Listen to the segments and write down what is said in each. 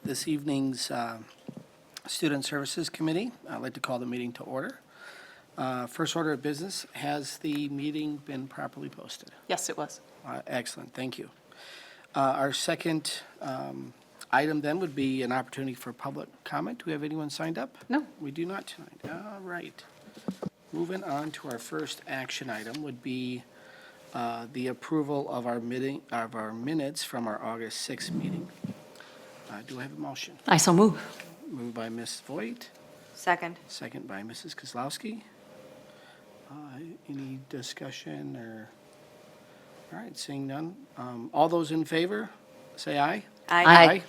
this evening's Student Services Committee. I'd like to call the meeting to order. First order of business, has the meeting been properly posted? Yes, it was. Excellent, thank you. Our second item then would be an opportunity for public comment. Do we have anyone signed up? No. We do not tonight. All right. Moving on to our first action item would be the approval of our minutes from our August 6th meeting. Do I have a motion? I so move. Moved by Ms. Voigt, Second. second by Mrs. Kozlowski. Any discussion or? All right, seeing none. All those in favor, say aye. Aye.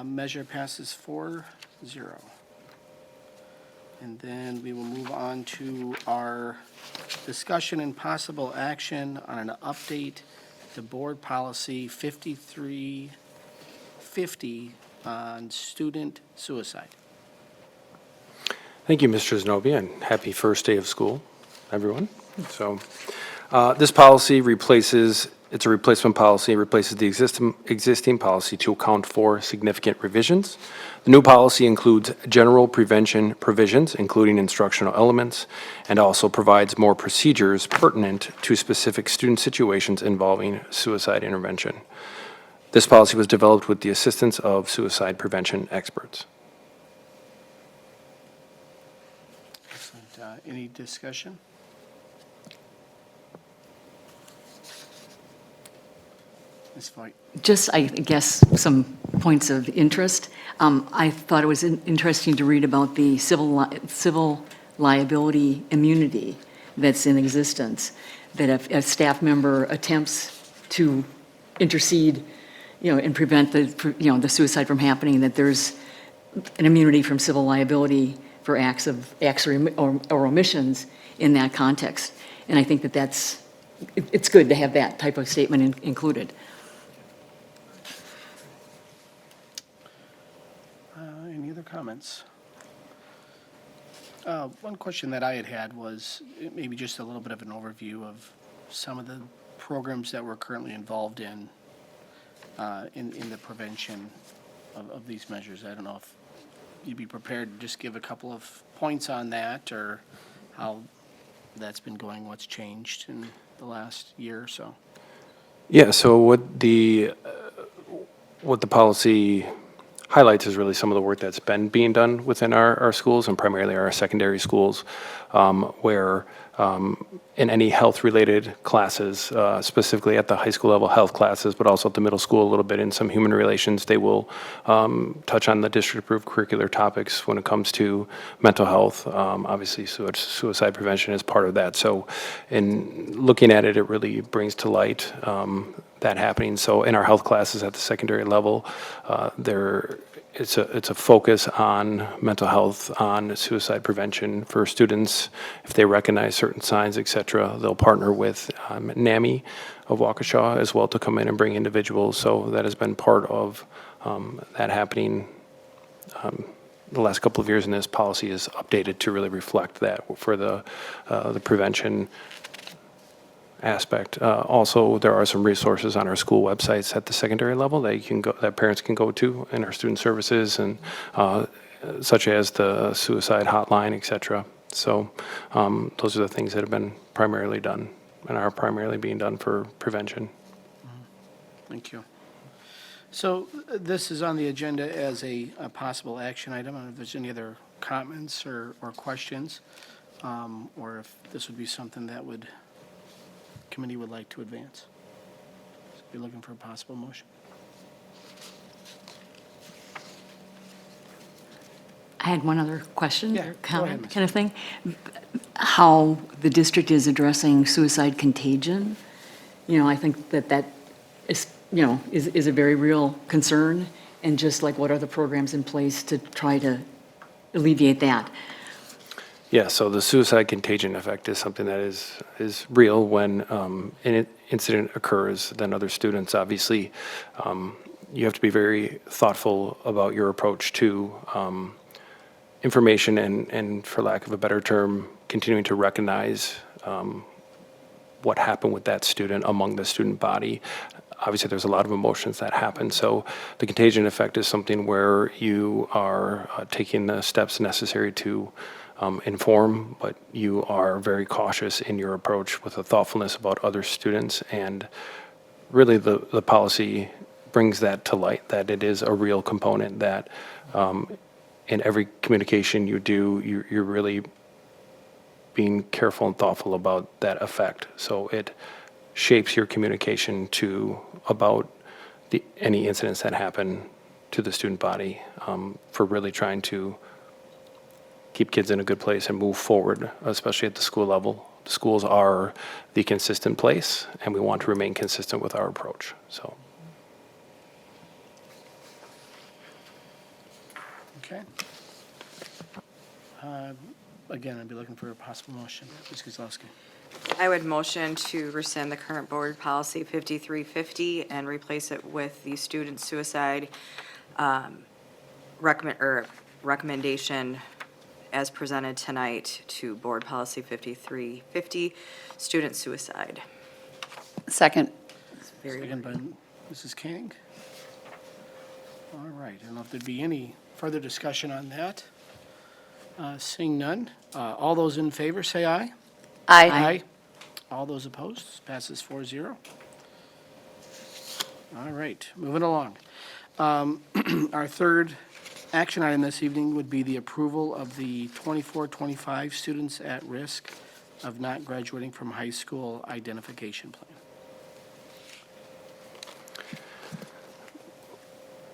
Measure passes 4-0. And then we will move on to our discussion and possible action on an update to Board Policy 5350 on student suicide. Thank you, Mr. Zenobia, and happy first day of school, everyone. So, this policy it's a replacement policy, it replaces the existing policy to account for significant revisions. The new policy includes general prevention provisions, including instructional elements, and also provides more procedures pertinent to specific student situations involving suicide intervention. This policy was developed with the assistance of suicide prevention experts. Excellent. Any discussion? Ms. Voigt. Just, I guess, some points of interest. I thought it was interesting to read about the civil liability immunity that's in existence, that if a staff member attempts to intercede, and prevent the suicide from happening, that there's an immunity from civil liability for acts or omissions in that context. And I think it's good to have that type of statement included. Any other comments? One question that I had was maybe just a little bit of an overview of some of the programs that we're currently involved in the prevention of these measures. I don't know if you'd be prepared to just give a couple of points on that, or how that's been going, what's changed in the last year or so. Yeah, so what the policy highlights is really some of the work that's been being done within our schools, and primarily our secondary schools, where in any health-related classes, specifically at the high school level health classes, but also at the middle school a little bit in some human relations, they will touch on the district-approved curricular topics when it comes to mental health. Obviously, suicide prevention is part of that. So in looking at it, it really brings to light that happening. So in our health classes at the secondary level, it's a focus on mental health, on suicide prevention for students. If they recognize certain signs, et cetera, they'll partner with NAMI of Waukesha as well to come in and bring individuals. So that has been part of that happening the last couple of years, and this policy is updated to really reflect that for the prevention aspect. Also, there are some resources on our school websites at the secondary level that parents can go to in our student services, and such as the suicide hotline, et cetera. So those are the things that have been primarily done and are primarily being done for prevention. Thank you. So this is on the agenda as a possible action item. I don't know if there's any other comments or questions, or if this would be something that committee would like to advance. So you're looking for a possible motion. I had one other question Yeah, or go comment ahead, Ms. kind of thing. How the district is addressing suicide contagion. I think that is, is a very real concern, and just like what are the programs in place to try to alleviate that? Yeah, so the suicide contagion effect is something that is real when an incident occurs. Then other students, obviously, you have to be very thoughtful about your approach to information and, for lack of a better term, continuing to recognize what happened with that student among the student body. obviously there's a lot of emotions that happen. So the contagion effect is something where you are taking the steps necessary to inform, but you are very cautious in your approach with a thoughtfulness about other students. And really the policy brings that to light, that it is a real component, that in every communication you do, you're really being careful and thoughtful about that effect. So it shapes your communication to about any incidents that happen to the student body, for really trying to keep kids in a good place and move forward, especially at the school level. The schools are the consistent place, and we want to remain consistent with our approach. So, Okay. Again, I'd be looking for a possible motion. Ms. Kozlowski. I would motion to rescind the current board policy 5350 and replace it with the student suicide recommendation as presented tonight to board policy 5350, student suicide. Second. Second by Mrs. King. All right, I don't know if there'd be any further discussion on that. Seeing none, all those in favor, say aye. Aye. All those opposed, passes 4-0. All right, moving along. Our third action item this evening would be the approval of the 24-25 students at risk of not graduating from high school identification plan.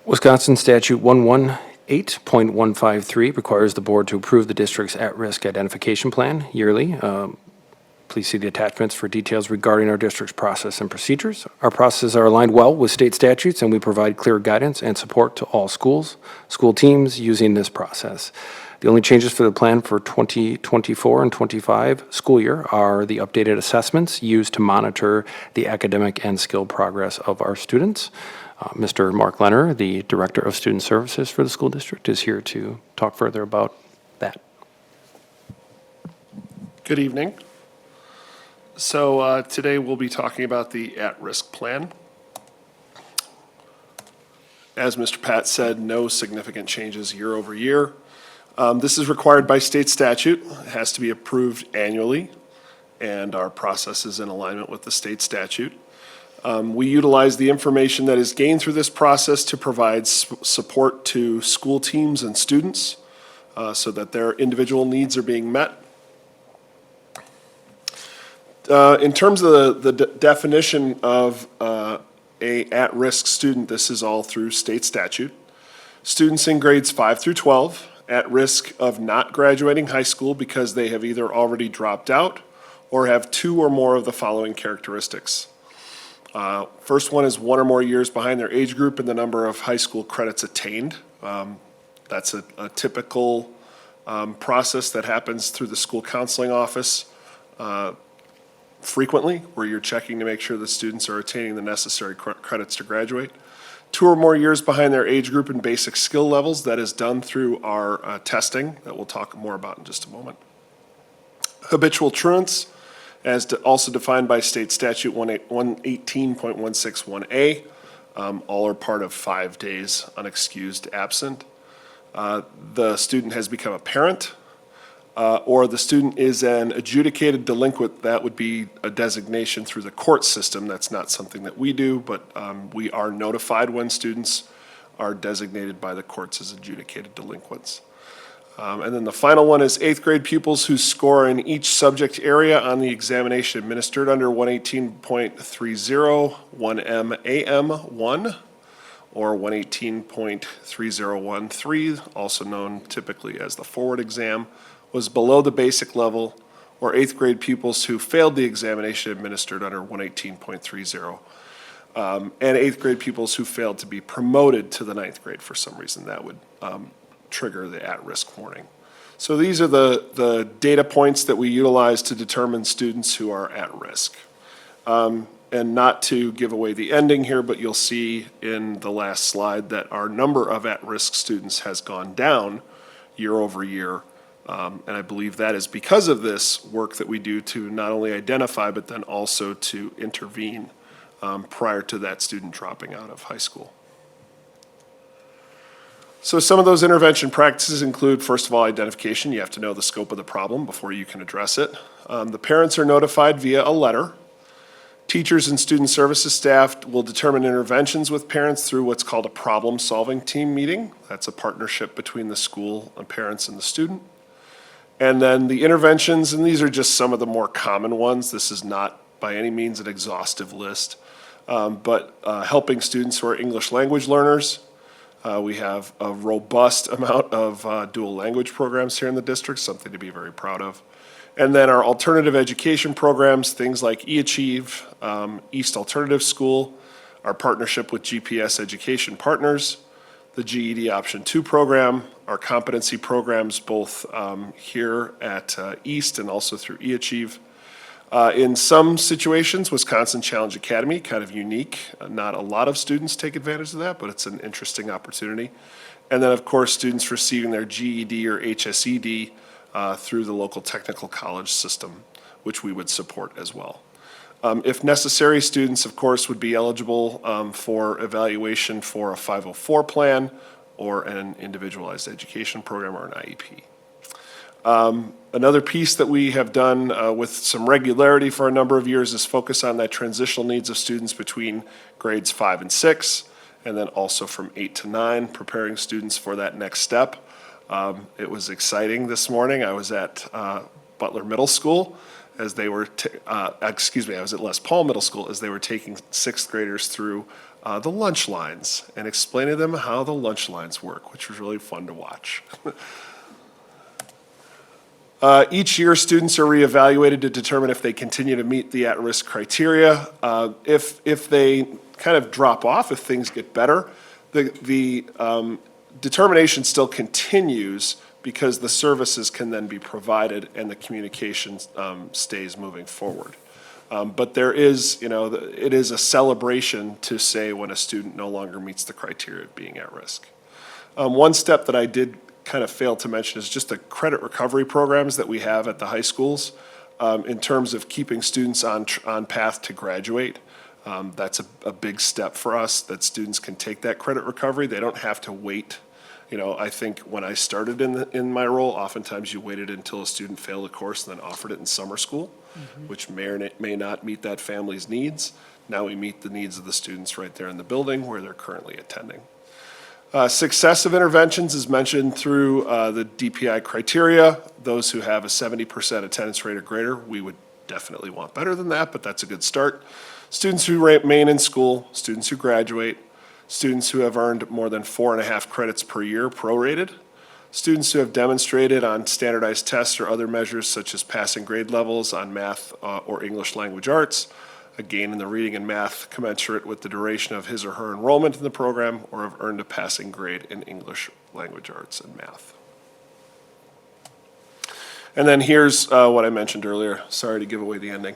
Wisconsin Statute 118.153 requires the board to approve the district's at-risk identification plan yearly. Please see the attachments for details regarding our district's process and procedures. Our processes are aligned well with state statutes, and we provide clear guidance and support to all schools, school teams using this process. The only changes for the plan for 2024 and 25 school year are the updated assessments used to monitor the academic and skill progress of our students. Mr. Mark Lenner, the Director of Student Services for the school district, is here to talk further about that. Good evening. So today we'll be talking about the at-risk plan. As Mr. Pat said, no significant changes year over year. This is required by state statute. It has to be approved annually, and our process is in alignment with the state statute. We utilize the information that is gained through this process to provide support to school teams and students so that their individual needs are being met. In terms of the definition of a at-risk student, this is all through state statute. Students in grades 5 through 12 at risk of not graduating high school because they have either already dropped out or have 2 or more of the following characteristics. First one is 1 or more years behind their age group in the number of high school credits attained. That's a typical process that happens through the school counseling office frequently, where you're checking to make sure the students are attaining the necessary credits to graduate. 2 or more years behind their age group in basic skill levels. That is done through our testing that we'll talk more about in just a moment. Habitual truants, as also defined by state statute 118.161A. All are part of 5 days unexcused absent. The student has become a parent, or the student is an adjudicated delinquent. That would be a designation through the court system. That's not something that we do, but we are notified when students are designated by the courts as adjudicated delinquents. And then the final one is 8th grade pupils who score in each subject area on the examination administered under 118.30 1M-AM1 or 118.3013, also known typically as the forward exam, was below the basic level, or 8th grade pupils who failed the examination administered under 118.30. And 8th grade pupils who failed to be promoted to the 9th grade for some reason. That would trigger the at-risk warning. So these are the data points that we utilize to determine students who are at risk. And not to give away the ending here, but you'll see in the last slide that our number of at-risk students has gone down year over year. And I believe that is because of this work that we do to not only identify, but then also to intervene prior to that student dropping out of high school. So some of those intervention practices include, first of all, identification. You have to know the scope of the problem before you can address it. The parents are notified via a letter. Teachers and student services staff will determine interventions with parents through what's called a problem-solving team meeting. That's a partnership between the school and parents and the student. And then the interventions, and these are just some of the more common ones. This is not by any means an exhaustive list, but helping students who are English language learners. We have a robust amount of dual language programs here in the district, something to be very proud of. And then our alternative education programs, things like eAchieve, East Alternative School, our partnership with GPS Education Partners, the GED Option 2 program, our competency programs both here at East and also through eAchieve. In some situations, Wisconsin Challenge Academy, kind of unique. Not a lot of students take advantage of that, but it's an interesting opportunity. And then, of course, students receiving their GED or HSED through the local technical college system, which we would support as well. If necessary, students, of course, would be eligible for evaluation for a 504 plan or an individualized education program or an IEP. Another piece that we have done with some regularity for a number of years is focus on that transitional needs of students between grades 5 and 6, and then also from 8 to 9, preparing students for that next step. It was exciting this morning. I was at Butler Middle School as they were, I was at Les Paul Middle School as they were taking 6th graders through the lunch lines and explaining to them how the lunch lines work, which was really fun to watch. Each year, students are reevaluated to determine if they continue to meet the at-risk criteria. If they kind of drop off, if things get better, the determination still continues because the services can then be provided and the communication stays moving forward. But there is, it is a celebration to say when a student no longer meets the criteria of being at risk. One step that I did kind of fail to mention is just the credit recovery programs that we have at the high schools in terms of keeping students on path to graduate. That's a big step for us, that students can take that credit recovery. They don't have to wait. I think when I started in my role, oftentimes you waited until a student failed a course and then offered it in summer school, which may or may not meet that family's needs. Now we meet the needs of the students right there in the building where they're currently attending. Success of interventions is mentioned through the DPI criteria. Those who have a 70% attendance rate or greater, we would definitely want better than that, but that's a good start. Students who remain in school, students who graduate, students who have earned more than 4.5 credits per year prorated, students who have demonstrated on standardized tests or other measures such as passing grade levels on math or English language arts, a gain in the reading and math commensurate with the duration of his or her enrollment in the program, or have earned a passing grade in English language arts and math. And then here's what I mentioned earlier. Sorry to give away the ending.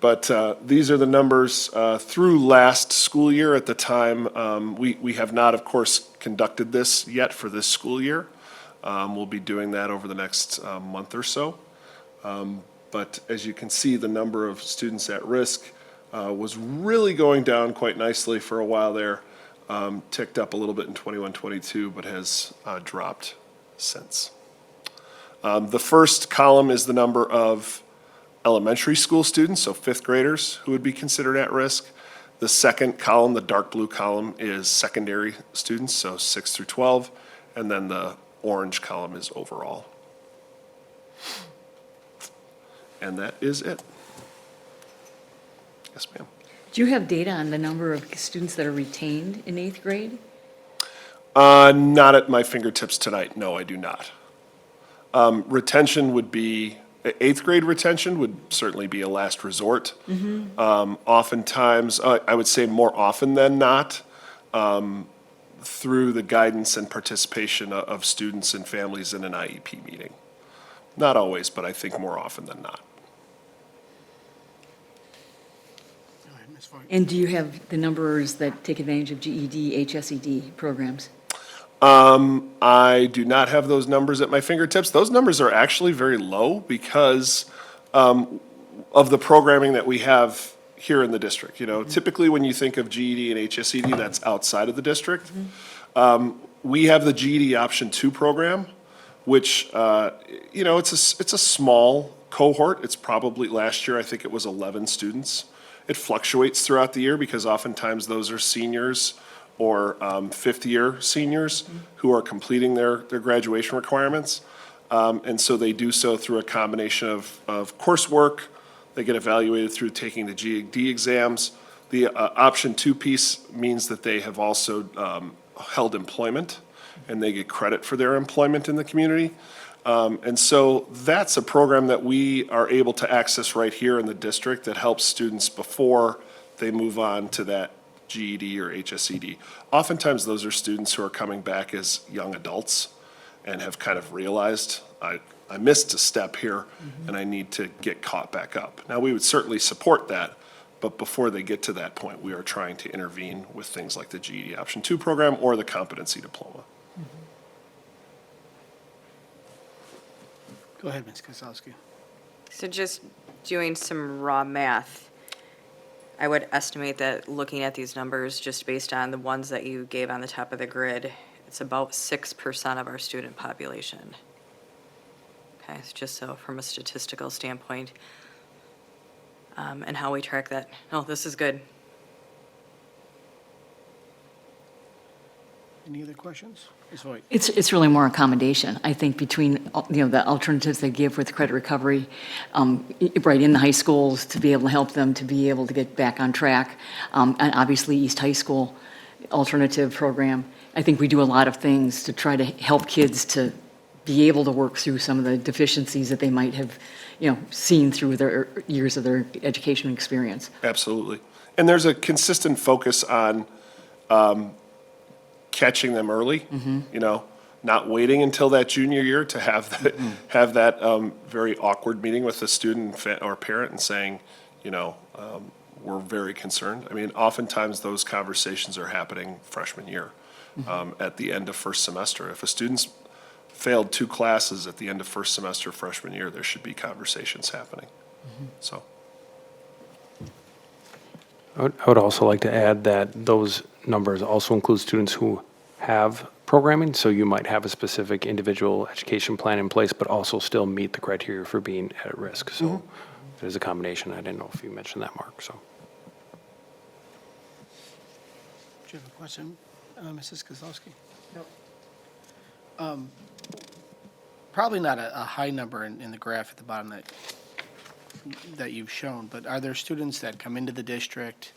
But these are the numbers through last school year. At the time, we have not, of course, conducted this yet for this school year. We'll be doing that over the next month or so. But as you can see, the number of students at risk was really going down quite nicely for a while there. Ticked up a little bit in 21-22, but has dropped since. The first column is the number of elementary school students, so 5th graders who would be considered at risk. The second column, the dark blue column, is secondary students, so 6 through 12, and then the orange column is overall. And that is it. Yes, ma'am. Do you have data on the number of students that are retained in 8th grade? Not at my fingertips tonight, no, I do not. Retention would be, 8th grade retention would certainly be a last resort. Oftentimes, I would say more often than not, through the guidance and participation of students and families in an IEP meeting. Not always, but I think more often than not. And do you have the numbers that take advantage of GED, HSED programs? I do not have those numbers at my fingertips. Those numbers are actually very low because of the programming that we have here in the district. You know, typically when you think of GED and HSED, that's outside of the district. We have the GED Option 2 program, which, you know, it's a small cohort. It's probably, last year, I think it was 11 students. It fluctuates throughout the year because oftentimes those are seniors or fifth-year seniors who are completing their graduation requirements. And so they do so through a combination of coursework. They get evaluated through taking the GED exams. The Option 2 piece means that they have also held employment, and they get credit for their employment in the community. And so that's a program that we are able to access right here in the district that helps students before they move on to that GED or HSED. Oftentimes, those are students who are coming back as young adults and have kind of realized, I missed a step here, and I need to get caught back up. Now, we would certainly support that, but before they get to that point, we are trying to intervene with things like the GED Option 2 program or the competency diploma. Go ahead, Ms. Kozlowski. So just doing some raw math, I would estimate that looking at these numbers, just based on the ones that you gave on the top of the grid, it's about 6% of our student population. Okay, it's just so from a statistical standpoint, and how we track that. Oh, this is good. Any other questions? Ms. Voigt? It's really more accommodation, I think, between, you know, the alternatives they give with credit recovery, right in the high schools, to be able to help them to be able to get back on track. And obviously, East High School alternative program. I think we do a lot of things to try to help kids to be able to work through some of the deficiencies that they might have, you know, seen through their years of their education experience. Absolutely. And there's a consistent focus on catching them early, you know, not waiting until that junior year to have that very awkward meeting with a student or parent and saying, you know, we're very concerned. I mean, oftentimes those conversations are happening freshman year, at the end of first semester. If a student's failed 2 classes at the end of first semester freshman year, there should be conversations happening. So. I would also like to add that those numbers also include students who have programming, so you might have a specific individual education plan in place, but also still meet the criteria for being at risk. So there's a combination. I didn't know if you mentioned that, Mark, so. Do you have a question, Mrs. Kozlowski? No. Probably not a high number in the graph at the bottom that you've shown, but are there students that come into the district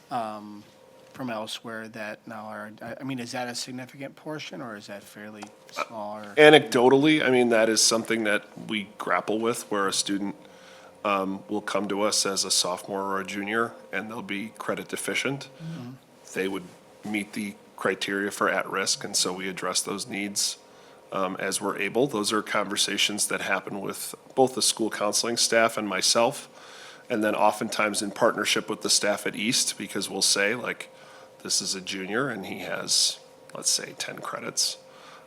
from elsewhere that now are, I mean, is that a significant portion, or is that fairly small? Or? Anecdotally, I mean, that is something that we grapple with, where a student will come to us as a sophomore or a junior, and they'll be credit deficient. They would meet the criteria for at-risk, and so we address those needs as we're able. Those are conversations that happen with both the school counseling staff and myself, and then oftentimes in partnership with the staff at East, because we'll say, like, this is a junior and he has, let's say, 10 credits.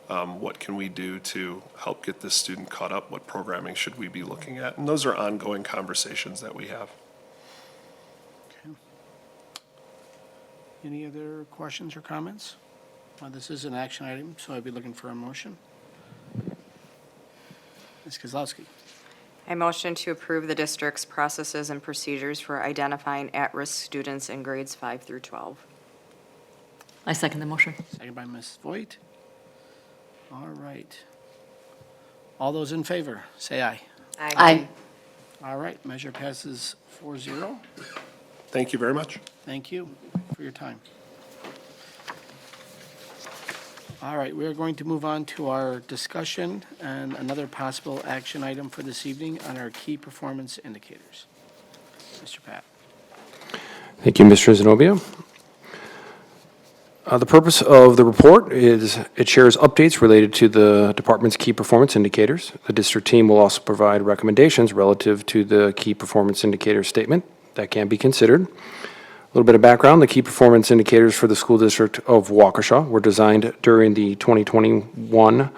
What can we do to help get this student caught up? What programming should we be looking at? And those are ongoing conversations that we have. Okay. Any other questions or comments? This is an action item, so I'd be looking for a motion. Ms. Kozlowski. I motion to approve the district's processes and procedures for identifying at-risk students in grades 5 through 12. I second the motion. Second by Ms. Voigt. All right. All those in favor, say aye. Aye. All right, measure passes 4-0. Thank you very much. Thank you for your time. All right, we are going to move on to our discussion and another possible action item for this evening on our key performance indicators. Mr. Pat. Thank you, Mr. Zenobia. The purpose of the report is it shares updates related to the department's key performance indicators. The district team will also provide recommendations relative to the key performance indicator statement that can be considered. A little bit of background, the key performance indicators for the school district of Waukesha were designed during the 2021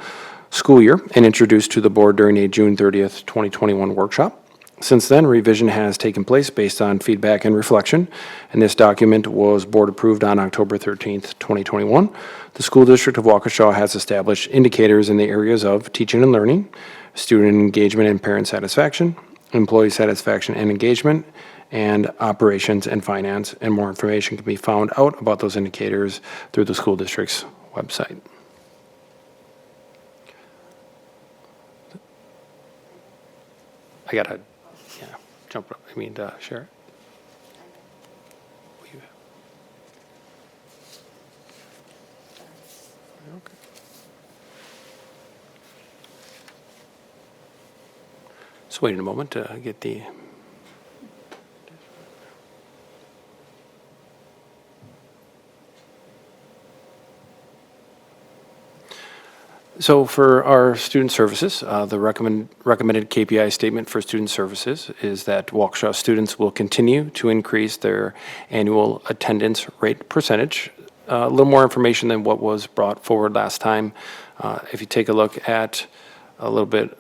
school year and introduced to the board during a June 30th, 2021 workshop. Since then, revision has taken place based on feedback and reflection, and this document was board approved on October 13th, 2021. The School District of Waukesha has established indicators in the areas of teaching and learning, student engagement and parent satisfaction, employee satisfaction and engagement, and operations and finance, and more information can be found out about those indicators through the school district's website. I gotta, jump up, share it. Will you- Okay. Just waiting a moment to get the. So for our student services, the recommended KPI statement for student services is that Waukesha students will continue to increase their annual attendance rate percentage. A little more information than what was brought forward last time. If you take a look at a little bit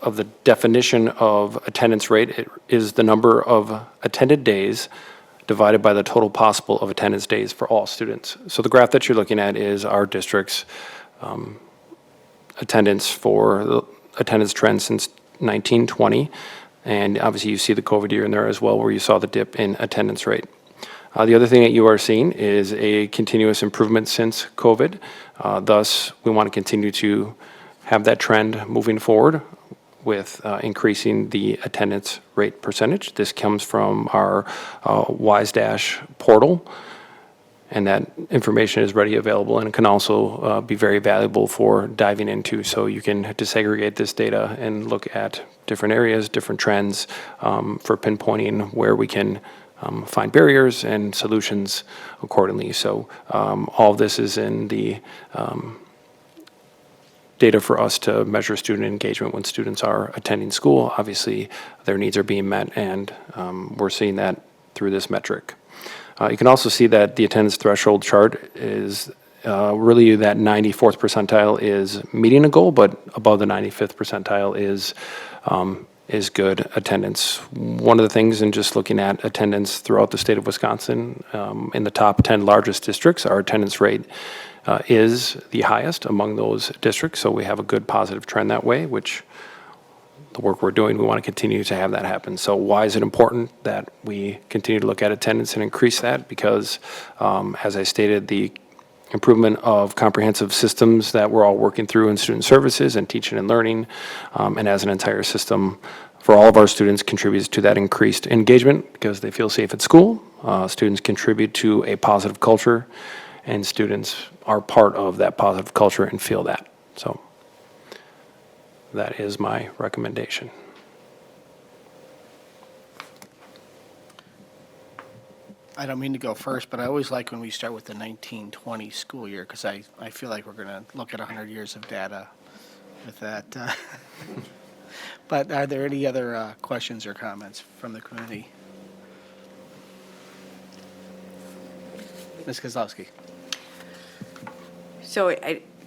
of the definition of attendance rate, it is the number of attended days divided by the total possible of attendance days for all students. So the graph that you're looking at is our district's attendance for the attendance trend since 1920. And obviously you see the COVID year in there as well, where you saw the dip in attendance rate. The other thing that you are seeing is a continuous improvement since COVID. Thus, we want to continue to have that trend moving forward with increasing the attendance rate percentage. This comes from our WISE Dash portal, and that information is ready available and can also be very valuable for diving into. So you can disaggregate this data and look at different areas, different trends for pinpointing where we can find barriers and solutions accordingly. So all of this is in the data for us to measure student engagement when students are attending school. Obviously, their needs are being met, and we're seeing that through this metric. You can also see that the attendance threshold chart is really that 94th percentile is meeting a goal, but above the 95th percentile is good attendance. One of the things in just looking at attendance throughout the state of Wisconsin, in the top 10 largest districts, our attendance rate is the highest among those districts. So we have a good positive trend that way, which the work we're doing, we want to continue to have that happen. So why is it important that we continue to look at attendance and increase that? Because as I stated, the improvement of comprehensive systems that we're all working through in student services and teaching and learning, and as an entire system for all of our students contributes to that increased engagement because they feel safe at school. Students contribute to a positive culture, and students are part of that positive culture and feel that. So that is my recommendation. I don't mean to go first, but I always like when we start with the 1920 school year, because I feel like we're going to look at 100 years of data with that. But are there any other questions or comments from the committee? Ms. Kozlowski. So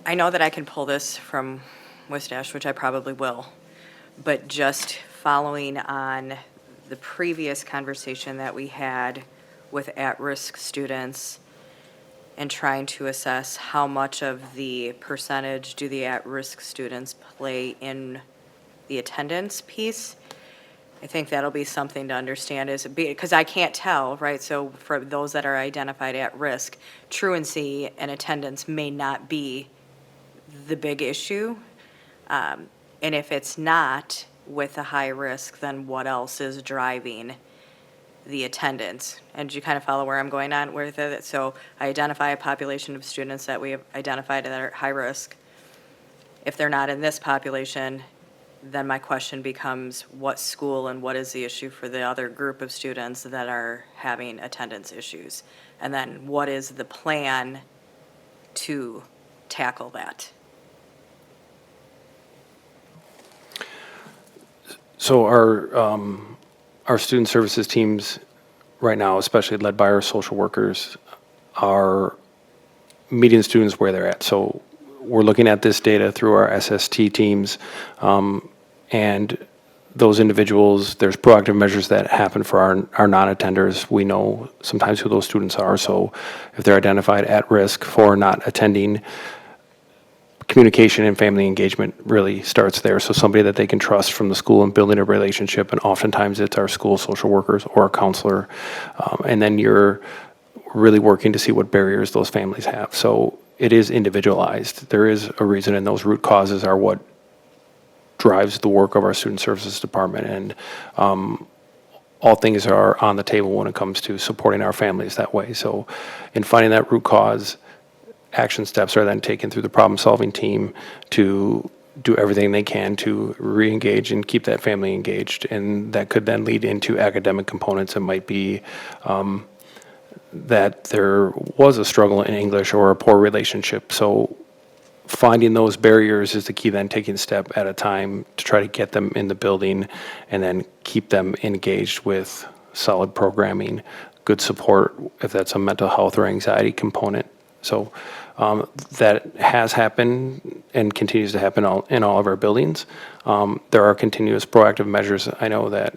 I know that I can pull this from WISDASH, which I probably will, but just following on the previous conversation that we had with at-risk students and trying to assess how much of the percentage do the at-risk students play in the attendance piece, I think that'll be something to understand because I can't tell, right? So for those that are identified at risk, truancy and attendance may not be the big issue. And if it's not with a high risk, then what else is driving the attendance? And do you kind of follow where I'm going on with it? So I identify a population of students that we have identified that are high risk. If they're not in this population, then my question becomes what school and what is the issue for the other group of students that are having attendance issues? And then what is the plan to tackle that? So our student services teams right now, especially led by our social workers, are meeting students where they're at. So we're looking at this data through our SST teams, and those individuals, there's proactive measures that happen for our non-attenders. We know sometimes who those students are, so if they're identified at risk for not attending, communication and family engagement really starts there. So somebody that they can trust from the school and building a relationship, and oftentimes it's our school social workers or a counselor. And then you're really working to see what barriers those families have. So it is individualized. There is a reason, and those root causes are what drives the work of our student services department. And all things are on the table when it comes to supporting our families that way. So in finding that root cause, action steps are then taken through the problem-solving team to do everything they can to re-engage and keep that family engaged. And that could then lead into academic components. It might be that there was a struggle in English or a poor relationship. So finding those barriers is the key, then taking a step at a time to try to get them in the building and then keep them engaged with solid programming, good support, if that's a mental health or anxiety component. So that has happened and continues to happen in all of our buildings. There are continuous proactive measures. I know that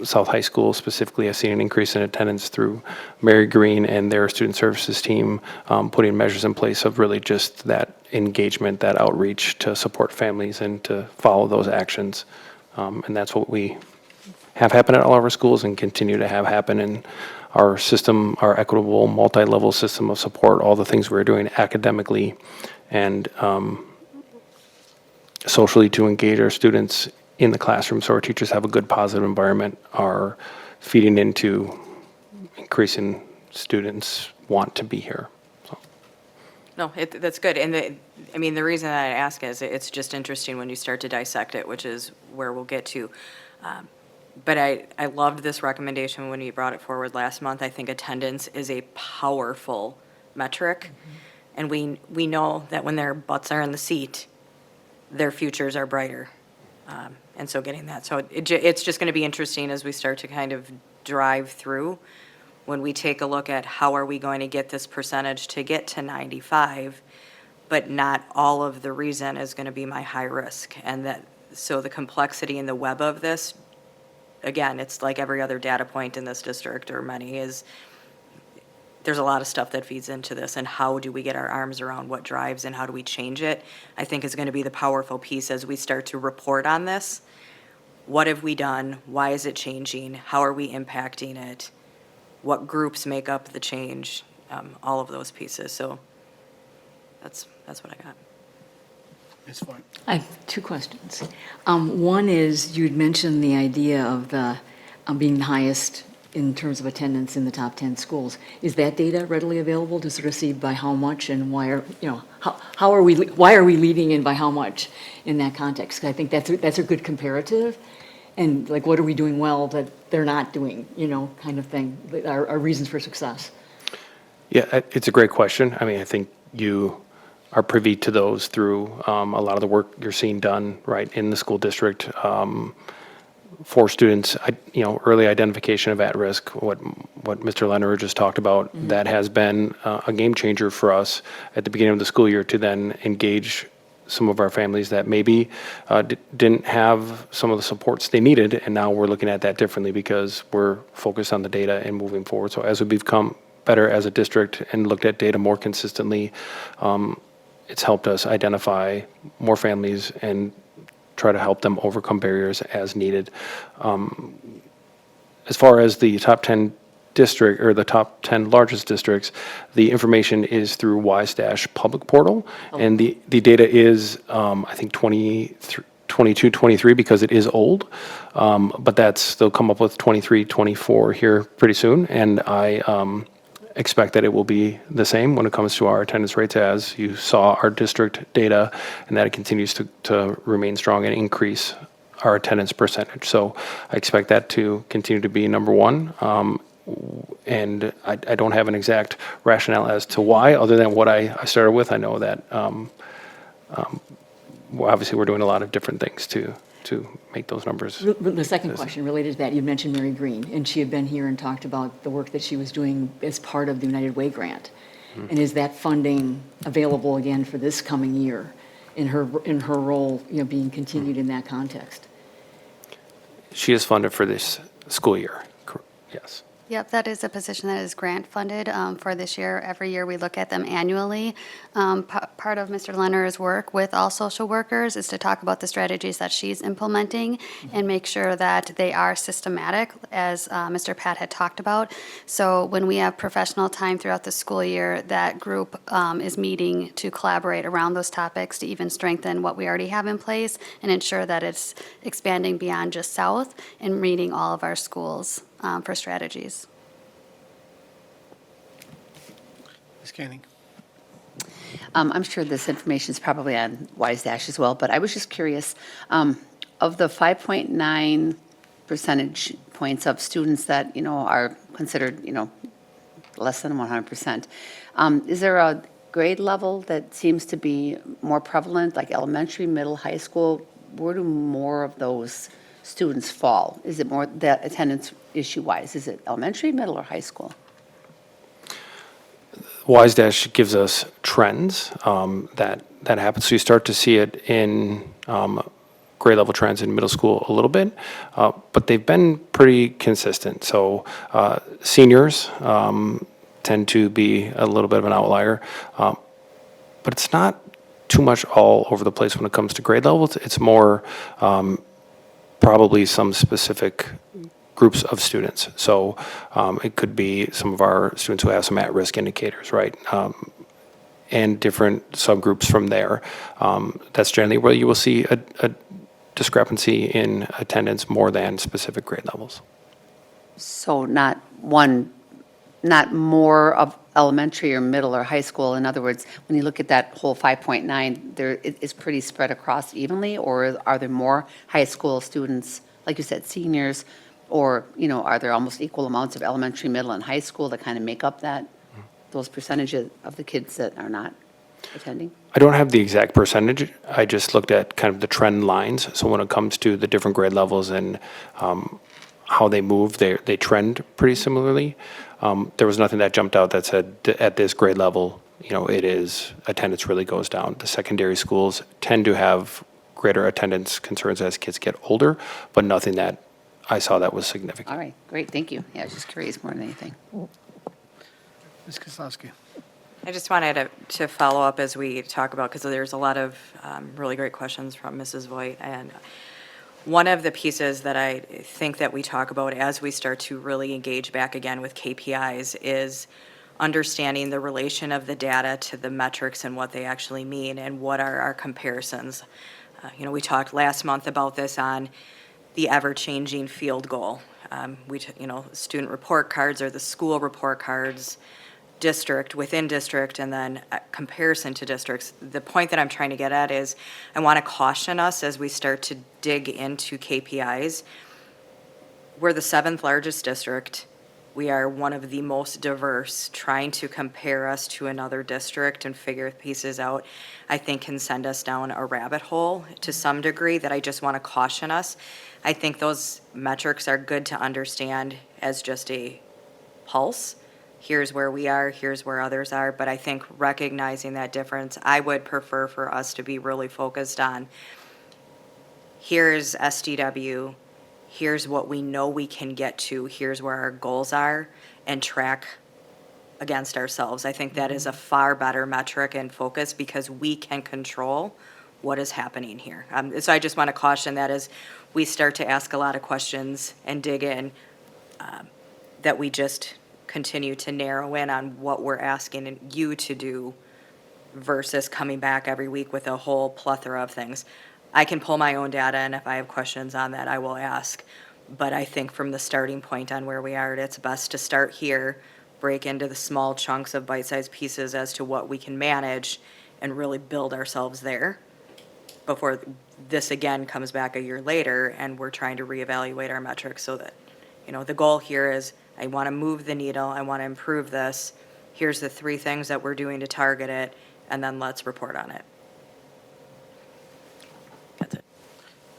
South High School specifically has seen an increase in attendance through Mary Green and their student services team putting measures in place of really just that engagement, that outreach to support families and to follow those actions. And that's what we have happen at all of our schools and continue to have happen in our system, our equitable multi-level system of support, all the things we're doing academically and socially to engage our students in the classroom so our teachers have a good positive environment are feeding into increasing students want to be here. So. No, that's good. And the reason that I ask is it's just interesting when you start to dissect it, which is where we'll get to. But I loved this recommendation when you brought it forward last month. I think attendance is a powerful metric. And we know that when their butts are in the seat, their futures are brighter. And so getting that. So it's just going to be interesting as we start to kind of drive through when we take a look at how are we going to get this percentage to get to 95, but not all of the reason is going to be my high risk. And that so the complexity in the web of this, again, it's like every other data point in this district or many is there's a lot of stuff that feeds into this, and how do we get our arms around what drives and how do we change it, I think is going to be the powerful piece as we start to report on this. What have we done? Why is it changing? How are we impacting it? What groups make up the change? All of those pieces. So that's what I got. It's fine. I have two questions. One is, you'd mentioned the idea of the being highest in terms of attendance in the top 10 schools. Is that data readily available to sort of see by how much and why are, why are we leading and by how much in that context? 'Cause I think that's a good comparative. And like, what are we doing well that they're not doing, kind of thing, our reasons for success? Yeah, it's a great question. I mean, I think you are privy to those through a lot of the work you're seeing done right in the school district for students. Early identification of at risk. What Mr. Leonard just talked about. Mm-hmm. That has been a game changer for us at the beginning of the school year to then engage some of our families that maybe didn't have some of the supports they needed, and now we're looking at that differently because we're focused on the data and moving forward. So as we become better as a district and looked at data more consistently, it's helped us identify more families and try to help them overcome barriers as needed. As far as the top 10 district or the top 10 largest districts, the information is through WISE- public portal. Oh. And the data is, I think 22, 23 because it is old. But they'll come up with 23, 24 here pretty soon. And I expect that it will be the same when it comes to our attendance rates as you saw our district data, and that it continues to remain strong and increase our attendance percentage. So I expect that to continue to be number one. And I don't have an exact rationale as to why, other than what I started with. I know that obviously we're doing a lot of different things to make those numbers. The second question related to that, you mentioned Mary Green, and she had been here and talked about the work that she was doing as part of the United Way grant. Mm-hmm. And is that funding available again for this coming year in her role, being continued in that context? She is funded for this school year, yes. Yep, that is a position that is grant funded for this year. Every year, we look at them annually. Part of Mr. Leonard's work with all social workers is to talk about the strategies that she's implementing and make sure that they are systematic, as Mr. Pat had talked about. So when we have professional time throughout the school year, that group is meeting to collaborate around those topics to even strengthen what we already have in place and ensure that it's expanding beyond just South and meeting all of our schools for strategies. Ms. Canning? I'm sure this information is probably on Wise Dash as well, but I was just curious, of the 5.9 percentage points of students that, are considered, less than 100%, is there a grade level that seems to be more prevalent, like elementary, middle, high school? Where do more of those students fall? Is it more the attendance issue-wise? Is it elementary, middle, or high school? Wise Dash gives us trends that happen. So you start to see it in grade level trends in middle school a little bit, but they've been pretty consistent. So seniors tend to be a little bit of an outlier, but it's not too much all over the place when it comes to grade levels. It's more probably some specific groups of students. So it could be some of our students who have some at-risk indicators, right? And different subgroups from there. That's generally where you will see a discrepancy in attendance more than specific grade levels. So not more of elementary or middle or high school. In other words, when you look at that whole 5.9, it's pretty spread across evenly, or are there more high school students, like you said, seniors, or, are there almost equal amounts of elementary, middle, and high school that kind of make up those percentages of the kids that are not attending? I don't have the exact percentage. I just looked at kind of the trend lines. So when it comes to the different grade levels and how they move, they trend pretty similarly. There was nothing that jumped out that said at this grade level, attendance really goes down. The secondary schools tend to have greater attendance concerns as kids get older, but nothing that I saw that was significant. All right, great, thank you. Yeah, I was just curious more than anything. Ms. Kozlowski? I just wanted to follow up as we talk about, because there's a lot of really great questions from Mrs. Voigt. And one of the pieces that I think that we talk about as we start to really engage back again with KPIs is understanding the relation of the data to the metrics and what they actually mean and what are our comparisons. We talked last month about this on the ever-changing field goal. Student report cards or the school report cards, district within district, and then comparison to districts. The point that I'm trying to get at is I want to caution us as we start to dig into KPIs. We're the 7th largest district. We are one of the most diverse. Trying to compare us to another district and figure pieces out, I think can send us down a rabbit hole to some degree that I just want to caution us. I think those metrics are good to understand as just a pulse. Here's where we are, here's where others are, but I think recognizing that difference, I would prefer for us to be really focused on here's SDW, here's what we know we can get to, here's where our goals are, and track against ourselves. I think that is a far better metric and focus because we can control what is happening here. So I just want to caution that as we start to ask a lot of questions and dig in, that we just continue to narrow in on what we're asking you to do versus coming back every week with a whole plethora of things. I can pull my own data, and if I have questions on that, I will ask. But I think from the starting point on where we are, it's best to start here, break into the small chunks of bite-sized pieces as to what we can manage, and really build ourselves there before this again comes back a year later and we're trying to reevaluate our metrics so that, the goal here is I want to move the needle, I want to improve this, here's the 3 things that we're doing to target it, and then let's report on it. That's it.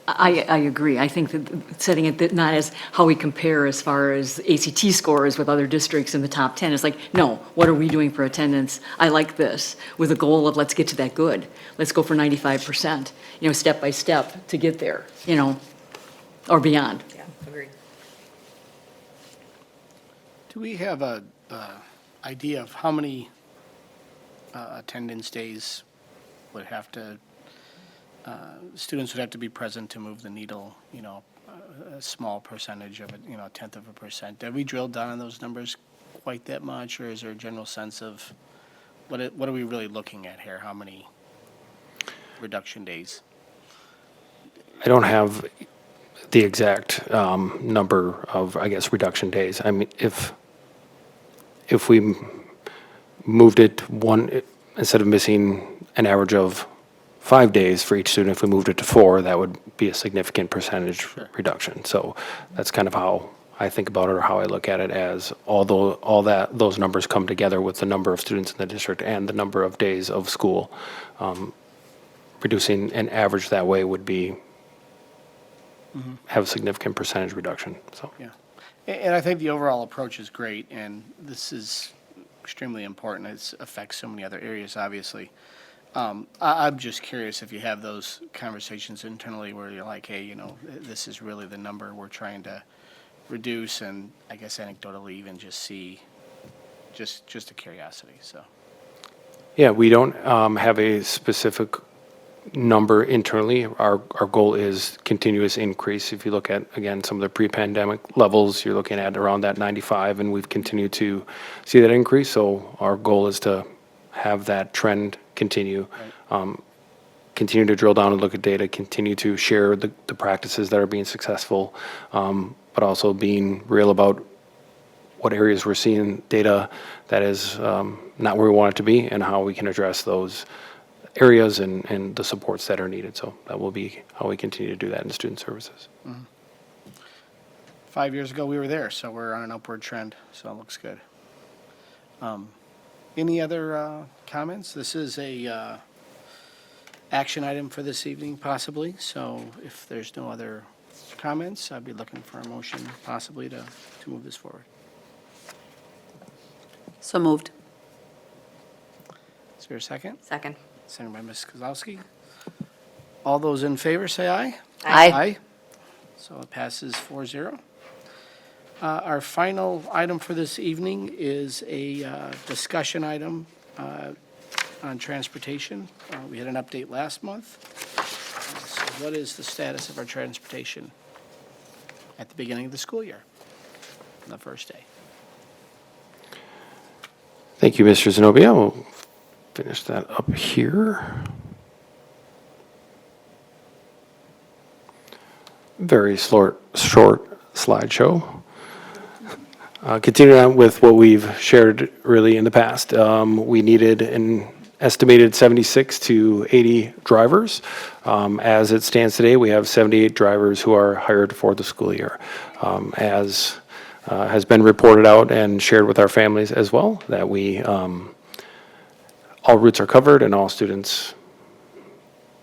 I agree. I think that setting it not as how we compare as far as ACT scores with other districts in the top 10. It's like, no, what are we doing for attendance? I like this, with a goal of let's get to that good. Let's go for 95%, step by step to get there, or beyond. Yeah. Do we have a idea of how many attendance days would have to, students would have to be present to move the needle, you know, a small percentage of it, you know, a tenth of a percent? Have we drilled down on those numbers quite that much, or is there a general sense of what are we really looking at here? How many reduction days? I don't have the exact number of, I guess, reduction days. I mean, if we moved it instead of missing an average of 5 days for each student, if we moved it to 4, that would be a significant percentage reduction. So that's kind of how I think about it, or how I look at it, as those numbers come together with the number of students in the district and the number of days of school. Reducing an average that way would be have a significant percentage reduction. So Yeah. And I think the overall approach is great, and this is extremely important. It affects so many other areas, obviously. I'm just curious if you have those conversations internally where you're like, hey, you know, this is really the number we're trying to reduce, and I guess anecdotally even just see, just a curiosity, so. yeah, we don't have a specific number internally. Our goal is continuous increase. If you look at, again, some of the pre-pandemic levels, you're looking at around that 95, and we've continued to see that increase. So our goal is to have that trend continue. Continue to drill down and look at data, continue to share the practices that are being successful, but also being real about what areas we're seeing data that is not where we want it to be, and how we can address those areas and the supports that are needed. So that will be how we continue to do that in student services. 5 years ago, we were there, so we're on an upward trend, so it looks good. Any other comments? This is a action item for this evening, possibly, so if there's no other comments, I'd be looking for a motion possibly to move this forward. So moved. Is there a second? Second. Second by Ms. Kozlowski. All those in favor, say aye. Aye. So it passes 4-0. Our final item for this evening is a discussion item on transportation. We had an update last month. So what is the status of our transportation at the beginning of the school year, on the first day? Thank you, Mr. Zenobia. We'll finish that up here. Very short slideshow. Continuing on with what we've shared really in the past, we needed an estimated 76 to 80 drivers. As it stands today, we have 78 drivers who are hired for the school year. As has been reported out and shared with our families as well, that we all routes are covered and all students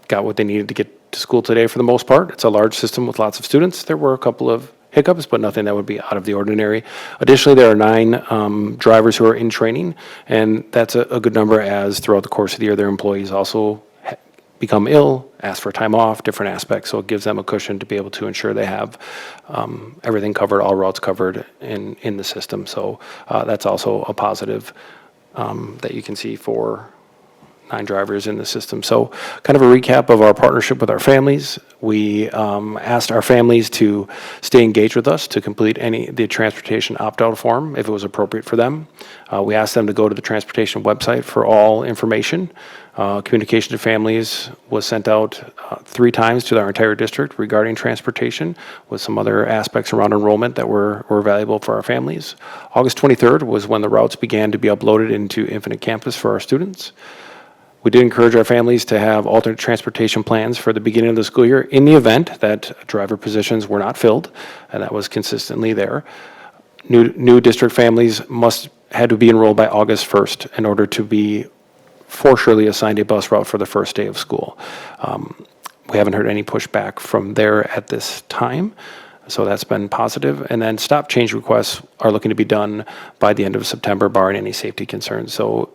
got what they needed to get to school today for the most part. It's a large system with lots of students. There were a couple of hiccups, but nothing that would be out of the ordinary. Additionally, there are 9 drivers who are in training, and that's a good number, as throughout the course of the year, their employees also become ill, ask for time off, different aspects, so it gives them a cushion to be able to ensure they have everything covered, all routes covered in the system. So that's also a positive that you can see for 9 drivers in the system. So kind of a recap of our partnership with our families. We asked our families to stay engaged with us to complete the transportation opt-out form if it was appropriate for them. We asked them to go to the transportation website for all information. Communication to families was sent out 3 times to our entire district regarding transportation, with some other aspects around enrollment that were valuable for our families. August 23rd was when the routes began to be uploaded into Infinite Campus for our students. We did encourage our families to have alternate transportation plans for the beginning of the school year in the event that driver positions were not filled, and that was consistently there. New district families had to be enrolled by August 1st in order to be for surely assigned a bus route for the first day of school. We haven't heard any pushback from there at this time, so that's been positive. And then stop change requests are looking to be done by the end of September, barring any safety concerns. So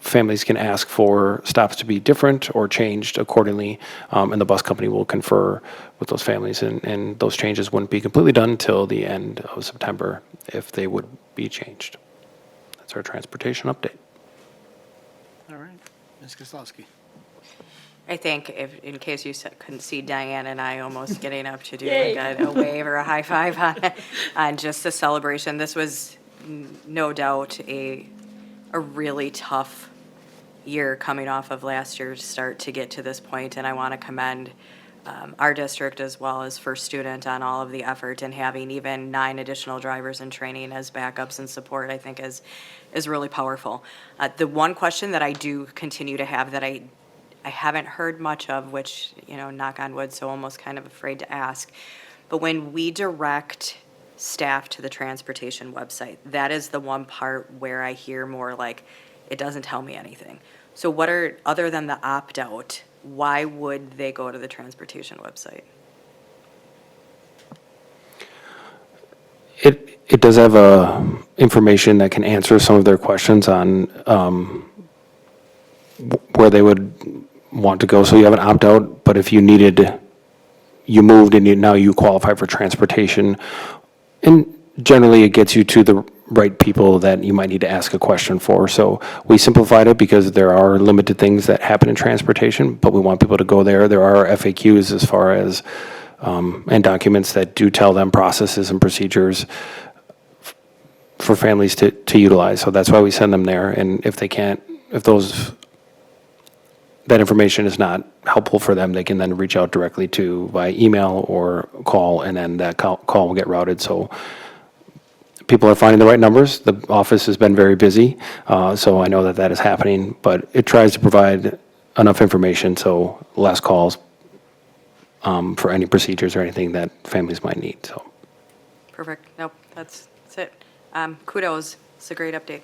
families can ask for stops to be different or changed accordingly, and the bus company will confer with those families, and those changes wouldn't be completely done until the end of September if they would be changed. That's our transportation update. All right. Ms. Koslowski. I think if, in case you couldn't see Diane and I almost getting up to do like a wave or a high five on just the celebration, this was no doubt a really tough year coming off of last year's start to get to this point, and I want to commend our district as well as First Student on all of the effort, and having even 9 additional drivers in training as backups and support, I think is really powerful. The one question that I do continue to have that I haven't heard much of, which, you know, knock on wood, so almost kind of afraid to ask, but when we direct staff to the transportation website, that is the one part where I hear more like, it doesn't tell me anything. So what are, other than the opt-out, why would they go to the transportation website? It does have information that can answer some of their questions on where they would want to go. So you have an opt-out, but if you moved and now you qualify for transportation, and generally it gets you to the right people that you might need to ask a question for. So we simplified it because there are limited things that happen in transportation, but we want people to go there. There are FAQs as far as, and documents that do tell them processes and procedures for families to utilize. So that's why we send them there. And if they can't, if that information is not helpful for them, they can then reach out directly via email or call, and then that call will get routed. So people are finding the right numbers. The office has been very busy, so I know that is happening, but it tries to provide enough information, so less calls for any procedures or anything that families might need, so. Perfect. Nope, that's it. Kudos. It's a great update.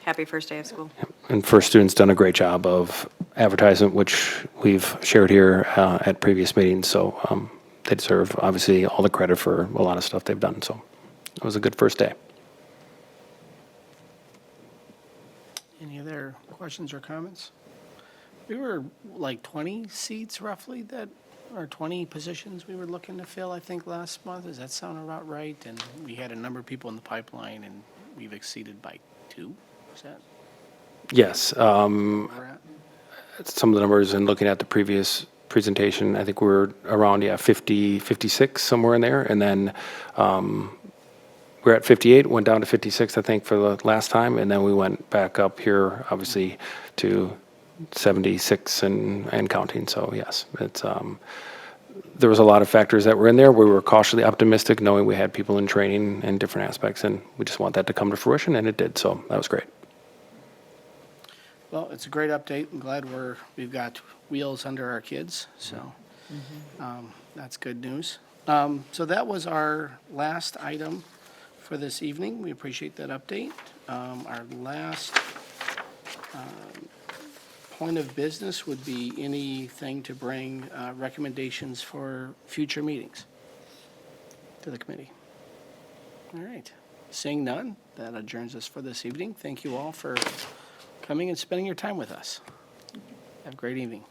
Happy first day of school. And First Student's done a great job of advertisement, which we've shared here at previous meetings, so they deserve, obviously, all the credit for a lot of stuff they've done, so it was a good first day. Any other questions or comments? We were like 20 seats roughly or 20 positions we were looking to fill, I think, last month. Does that sound about right? And we had a number of people in the pipeline, and we've exceeded by 2. Is that Yes, where we're at? some of the numbers, and looking at the previous presentation, I think we're around, 50, 56, somewhere in there, and then we're at 58, went down to 56, I think, for the last time, and then we went back up here, obviously, to 76 and counting. So yes, it's there was a lot of factors that were in there. We were cautiously optimistic, knowing we had people in training in different aspects, and we just want that to come to fruition, and it did. So that was great. Well, it's a great update. I'm glad we've got wheels under our kids, so that's good news. So that was our last item for this evening. We appreciate that update. Our last point of business would be anything to bring recommendations for future meetings to the committee. All right. Seeing none, that adjourns us for this evening. Thank you all for coming and spending your time with us. Have a great evening.